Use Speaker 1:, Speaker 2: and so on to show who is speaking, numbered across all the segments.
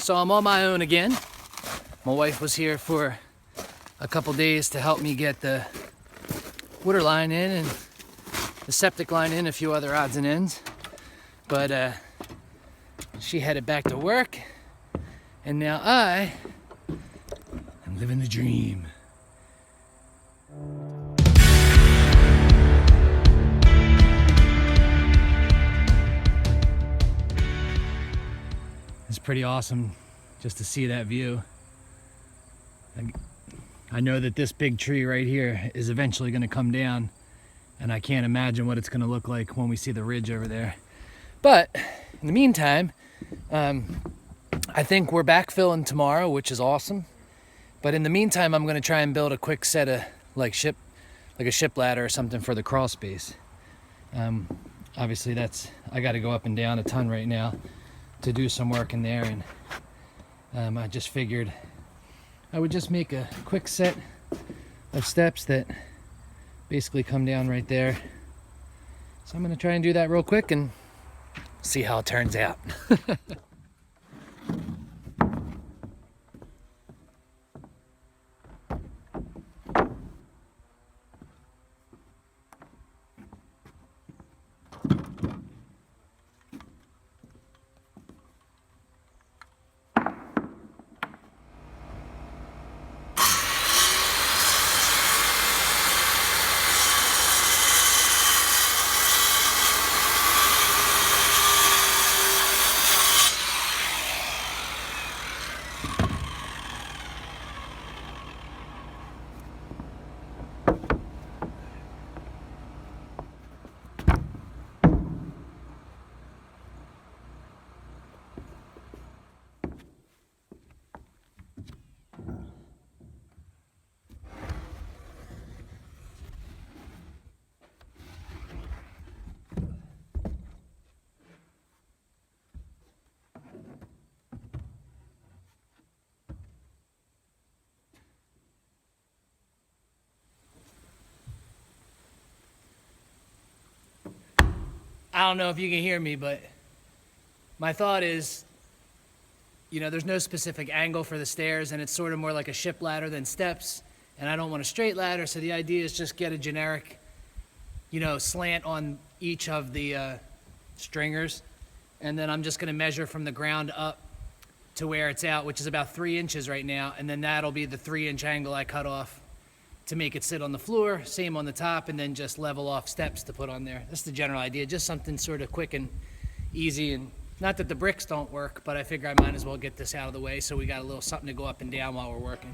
Speaker 1: So I'm on my own again. My wife was here for a couple days to help me get the water line in and the septic line in, a few other odds and ends. But she headed back to work, and now I am living the dream. It's pretty awesome just to see that view. I know that this big tree right here is eventually going to come down, and I can't imagine what it's going to look like when we see the ridge over there. But in the meantime, I think we're backfilling tomorrow, which is awesome. But in the meantime, I'm going to try and build a quick set of like a ship ladder or something for the crawl space. Obviously I got to go up and down a ton right now to do some work in there, and I just figured I would just make a quick set of steps that basically come down right there. So I'm going to try and do that real quick and see how it turns out. I don't know if you can hear me, but my thought is, you know, there's no specific angle for the stairs, and it's sort of more like a ship ladder than steps, and I don't want a straight ladder, so the idea is just get a generic, you know, slant on each of the stringers, and then I'm just going to measure from the ground up to where it's out, which is about 3 inches right now, and then that'll be the 3-inch angle I cut off to make it sit on the floor, same on the top, and then just level off steps to put on there. That's the general idea, just something sort of quick and easy. And not that the bricks don't work, but I figure I might as well get this out of the way so we got a little something to go up and down while we're working.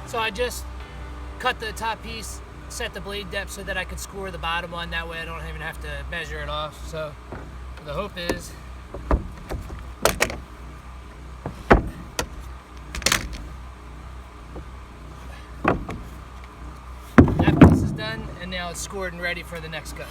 Speaker 1: So I just cut the top piece, set the blade depth so that I could score the bottom one. That way I don't even have to measure it off. So the hope is that piece is done, and now it's scored and ready for the next cut.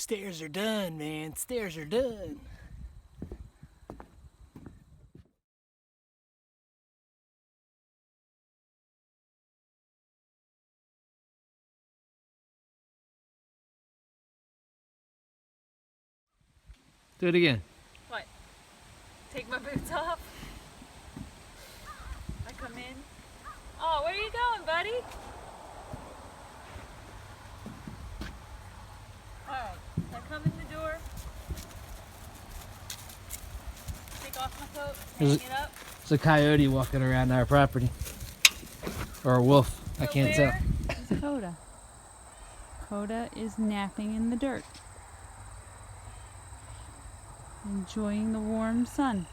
Speaker 1: Stairs are done, man. Stairs are done. Do it again.
Speaker 2: What? Take my boots off? I come in. Oh, where are you going, buddy? Alright, I come in the door. Take off my coat, hang it up.
Speaker 1: There's a coyote walking around our property. Or a wolf.
Speaker 2: So
Speaker 1: I can't tell.
Speaker 2: Where's Coda? Coda is napping in the dirt. Enjoying the warm sun.